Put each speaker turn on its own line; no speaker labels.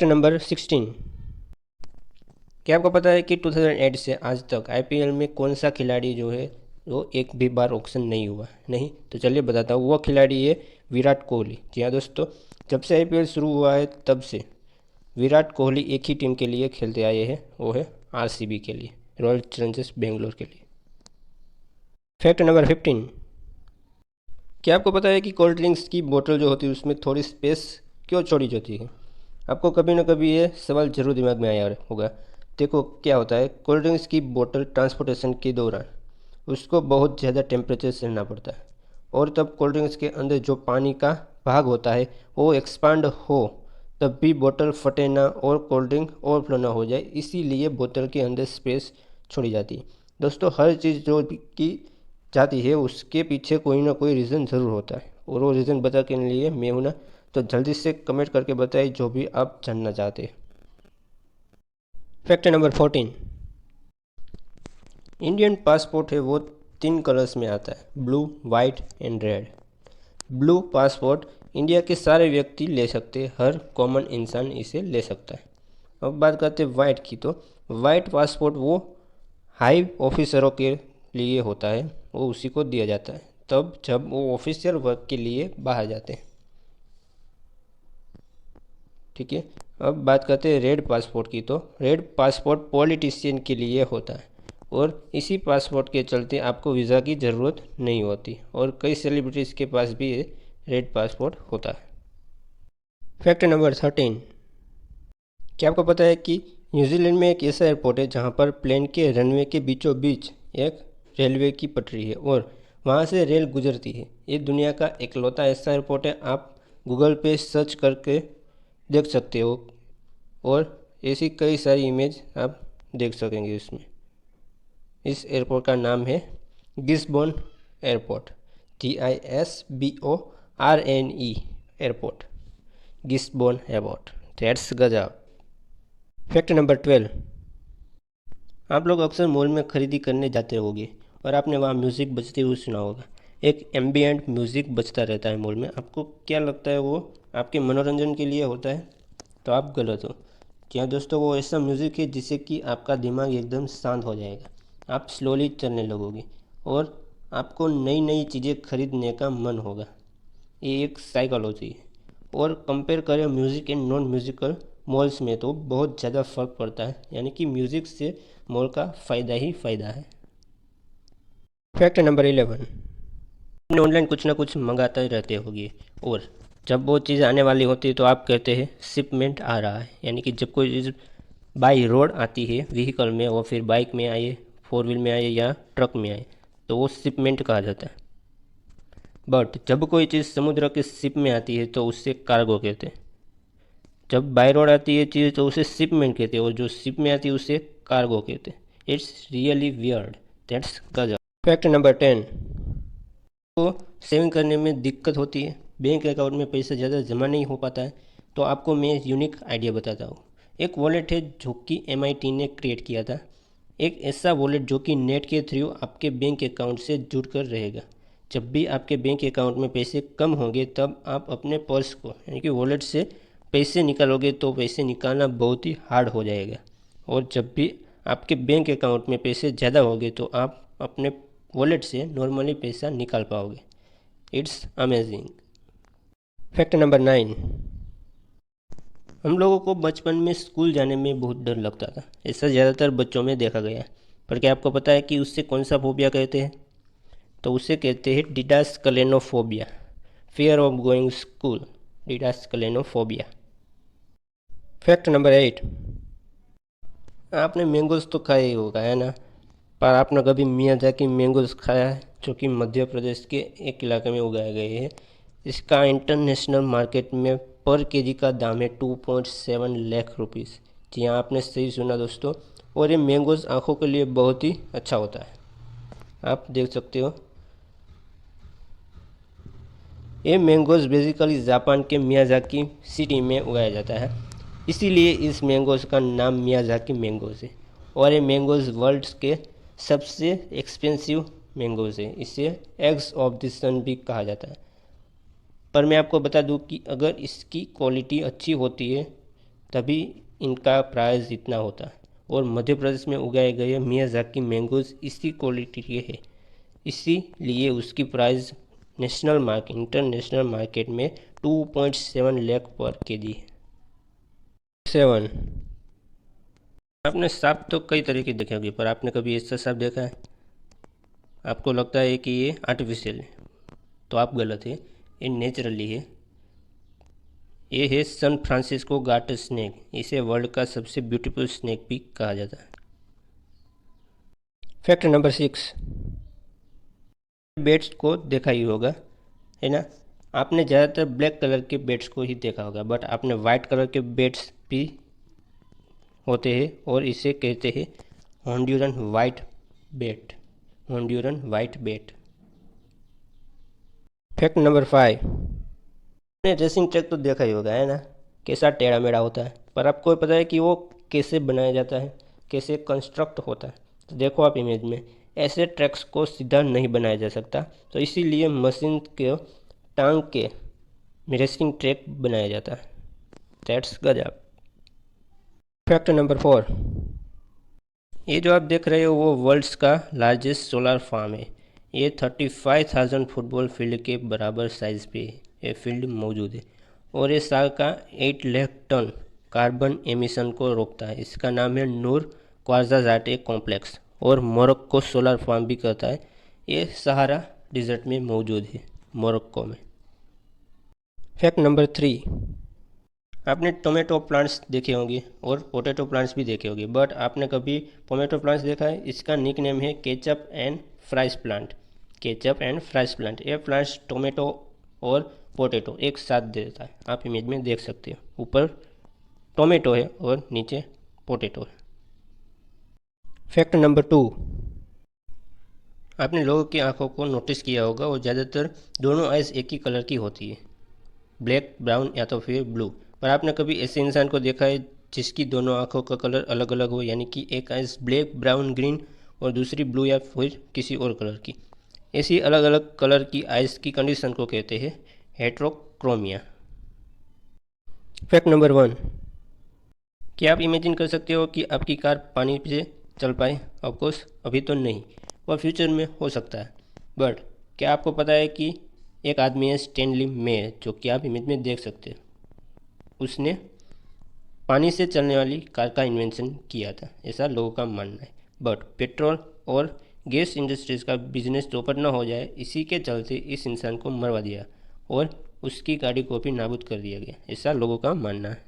Fact number 16। क्या आपको पता है कि 2008 से आज तक आईपीएल में कौन सा खिलाड़ी जो है वो एक भी बार ऑक्शन नहीं हुआ? नहीं? तो चलिए बताता हूँ। वो खिलाड़ी है विराट कोहली। जी हाँ दोस्तों, जब से आईपीएल शुरू हुआ है तब से विराट कोहली एक ही टीम के लिए खेलते आए हैं, वो है आरसीबी के लिए, रॉयल चैलेंजर्स बेंगलोर के लिए। Fact number 15। क्या आपको पता है कि कोल्ड ड्रिंक्स की बोतल जो होती है उसमें थोड़ी स्पेस क्यों छोड़ी जाती है? आपको कभी ना कभी ये सवाल जरूर दिमाग में आया होगा। देखो क्या होता है, कोल्ड ड्रिंक्स की बोतल ट्रांसपोर्टेशन के दौरान उसको बहुत ज़्यादा टेम्परेचर सहना पड़ता है, और तब कोल्ड ड्रिंक्स के अंदर जो पानी का भाग होता है वो एक्सपांड हो, तब भी बोतल फटे ना और कोल्ड ड्रिंक ओवरफ्लो ना हो जाए, इसीलिए बोतल के अंदर स्पेस छोड़ी जाती है। दोस्तों, हर चीज़ जो की जाती है उसके पीछे कोई ना कोई रीज़न ज़रूर होता है, और वो रीज़न बता के लिए मैं हूं ना, तो जल्दी से कमेंट करके बताइए जो भी आप जानना चाहते हैं। Fact number 14। इंडियन पासपोर्ट है वो 3 कलर्स में आता है, blue, white and red. Blue passport India के सारे व्यक्ति ले सकते हैं, हर कॉमन इंसान इसे ले सकता है। अब बात करते हैं वाइट की, तो वाइट पासपोर्ट वो हाई ऑफिसरों के लिए होता है, वो उसी को दिया जाता है तब जब वो ऑफिशियल वर्क के लिए बाहर जाते हैं। ठीक है। अब बात करते हैं रेड पासपोर्ट की, तो रेड पासपोर्ट पॉलिटिशियन के लिए होता है, और इसी पासपोर्ट के चलते आपको वीज़ा की ज़रूरत नहीं होती, और कई सेलिब्रिटीज़ के पास भी रेड पासपोर्ट होता है। Fact number 13। क्या आपको पता है कि न्यूजीलैंड में एक ऐसा एयरपोर्ट है जहां पर प्लेन के रनवे के बीचों बीच एक रेलवे की पटरी है और वहां से रेल गुजरती है? ये दुनिया का इकलौता ऐसा एयरपोर्ट है। आप गूगल पे सर्च करके देख सकते हो, और ऐसी कई सारी इमेज आप देख सकेंगे इसमें। इस एयरपोर्ट का नाम है Gisborne airport, GISBORNE airport, Gisborne airport. That's गजब। Fact number 12। आप लोग अक्सर मॉल में खरीदी करने जाते होंगे और आपने वहाँ म्यूज़िक बजते हुए सुना होगा। एक एम्बियंट म्यूज़िक बजता रहता है मॉल में। आपको क्या लगता है वो आपके मनोरंजन के लिए होता है? तो आप गलत हो। क्या दोस्तों, वो ऐसा म्यूज़िक है जिससे कि आपका दिमाग एकदम शांत हो जाएगा, आप स्लोली चलने लगोगे और आपको नई नई चीज़ें खरीदने का मन होगा। ये एक साइकोलॉजी है। और कंपेयर करें music and non musical malls में तो बहुत ज़्यादा फ़र्क पड़ता है, यानी कि म्यूज़िक से मॉल का फ़ायदा ही फ़ायदा है। Fact number 11। आपने ऑनलाइन कुछ ना कुछ मंगाते रहते होगे, और जब वो चीज़ आने वाली होती है तो आप कहते हैं शिपमेंट आ रहा है, यानी कि जब कोई चीज़ बाई रोड आती है व्हीकल में, और फिर बाइक में आए, 4 व्हील में आए या ट्रक में आए, तो वो शिपमेंट कहा जाता है। बट जब कोई चीज़ समुद्र के शिप में आती है तो उससे कार्गो कहते हैं। जब बाय रोड आती है चीज़ तो उसे शिपमेंट कहते हैं, और जो शिप में आती है उसे कार्गो कहते हैं। It's really weird. दैट्स गजब। Fact number 10। तो सेविंग करने में दिक्कत होती है, बैंक अकाउंट में पैसा ज़्यादा जमा नहीं हो पाता है, तो आपको मैं यूनिक आइडिया बताता हूँ। एक वॉलेट है जो कि MIT ने क्रिएट किया था। एक ऐसा वॉलेट जो कि नेट के थ्रू आपके बैंक अकाउंट से जुड़कर रहेगा। जब भी आपके बैंक अकाउंट में पैसे कम होंगे तब आप अपने पर्स को, यानी कि वॉलेट से पैसे निकालोगे तो पैसे निकालना बहुत ही हार्ड हो जाएगा, और जब भी आपके बैंक अकाउंट में पैसे ज़्यादा होंगे तो आप अपने वॉलेट से नॉर्मली पैसा निकाल पाओगे। It's amazing. Fact number 9। हम लोगों को बचपन में स्कूल जाने में बहुत डर लगता था, ऐसा ज़्यादातर बच्चों में देखा गया है। पर क्या आपको पता है कि उससे कौन सा फोबिया कहते हैं? तो उसे कहते हैं didaskaleinophobia, fear of going school, didaskaleinophobia. Fact number 8। आपने मैंगोज तो खाए ही होगा, है ना? पर आपने कभी मियाजाकी मैंगोज खाया है, जो कि मध्य प्रदेश के एक इलाके में उगाए गए हैं? इसका इंटरनेशनल मार्केट में पर केजी का दाम है 2.7 लाख रुपीज़। जी हाँ, आपने सही सुना दोस्तों। और ये मैंगोज आँखों के लिए बहुत ही अच्छा होता है, आप देख सकते हो। ये मैंगोज बेसिकली जापान के मियाजाकी सिटी में उगाया जाता है, इसीलिए इस मैंगोज का नाम मियाजाकी मैंगोज है। और ये मैंगोज वर्ल्ड के सबसे एक्सपेंसिव मैंगोज है, इसे एग्स ऑफ द सन भी कहा जाता है। पर मैं आपको बता दूं कि अगर इसकी क्वालिटी अच्छी होती है तभी इनका प्राइस इतना होता है। और मध्य प्रदेश में उगाए गए मियाजाकी मैंगोज इसी क्वालिटी के हैं, इसीलिए उसकी प्राइस इंटरनेशनल मार्केट में 2.7 लाख पर केजी है। 7, आपने सांप तो कई तरह के देखे होंगे, पर आपने कभी ऐसा सांप देखा है? आपको लगता है कि ये आर्टिफिशियल है, तो आप गलत है, ये नेचुरली है। ये है सन फ्रांसिस्को गार्टर स्नेक। इसे वर्ल्ड का सबसे ब्यूटीफुल स्नेक भी कहा जाता है। फैक्ट नंबर 6, बेट्स को देखा ही होगा, है ना? आपने ज़्यादातर ब्लैक कलर के बेट्स को ही देखा होगा, बट आपने वाइट कलर के बेट्स भी होते हैं और इसे कहते हैं होंडुरन वाइट बेट। होंडुरन वाइट बेट। फैक्ट नंबर 5, आपने रेसिंग ट्रैक तो देखा ही होगा, है ना? कैसा टेढ़ा मेढ़ा होता है, पर आपको पता है कि वो कैसे बनाया जाता है, कैसे कंस्ट्रक्ट होता है? तो देखो आप इमेज में, ऐसे ट्रैक्स को सीधा नहीं बनाया जा सकता, तो इसीलिए मशीन के टांग के रेसिंग ट्रैक बनाया जाता है। दैट्स गजब। फैक्ट नंबर 4, ये जो आप देख रहे हो वो वर्ल्ड्स का लार्जेस्ट सोलर फार्म है। ये 35,000 फुटबॉल फील्ड के बराबर साइज पे ये फील्ड मौजूद है और ये साल का 8 लाख टन कार्बन एमिशन को रोकता है। इसका नाम है नूर क्वार्ज़ाजाटे कॉम्प्लेक्स और मोरक्को सोलर फार्म भी कहता है। ये सहारा डिजर्ट में मौजूद है, मोरक्को में। फैक्ट नंबर 3, आपने टोमेटो प्लांट्स देखे होंगे और पोटैटो प्लांट्स भी देखे होंगे, बट आपने कभी टोमेटो प्लांट्स देखा है? इसका निक नेम है ketchup and fries plant. Ketchup and fries plant, ये प्लांट्स टोमेटो और पोटैटो एक साथ देता है। आप इमेज में देख सकते हो, ऊपर टोमेटो है और नीचे पोटैटो है। फैक्ट नंबर 2, आपने लोगों की आंखों को नोटिस किया होगा और ज़्यादातर दोनों आइज़ एक ही कलर की होती है, ब्लैक, ब्राउन या तो फिर ब्लू। पर आपने कभी ऐसे इंसान को देखा है जिसकी दोनों आंखों का कलर अलग अलग हो, यानी कि एक आइज़ ब्लैक, ब्राउन, ग्रीन और दूसरी ब्लू या फिर किसी और कलर की? ऐसी अलग अलग कलर की आइज़ की कंडीशन को कहते हैं हेट्रोक्रोमिया। फैक्ट नंबर 1, क्या आप इमेजिन कर सकते हो कि आपकी कार पानी से चल पाए? ऑफकोर्स अभी तो नहीं, और फ्यूचर में हो सकता है। बट क्या आपको पता है कि एक आदमी है स्टैनली मेयर, जो कि आप इमेज में देख सकते हो, उसने पानी से चलने वाली कार का इन्वेंशन किया था, ऐसा लोगों का मानना है। बट पेट्रोल और गैस इंडस्ट्रीज़ का बिजनेस चौपट न हो जाए, इसी के चलते इस इंसान को मरवा दिया और उसकी गाड़ी को भी नाबूद कर दिया गया, ऐसा लोगों का मानना है।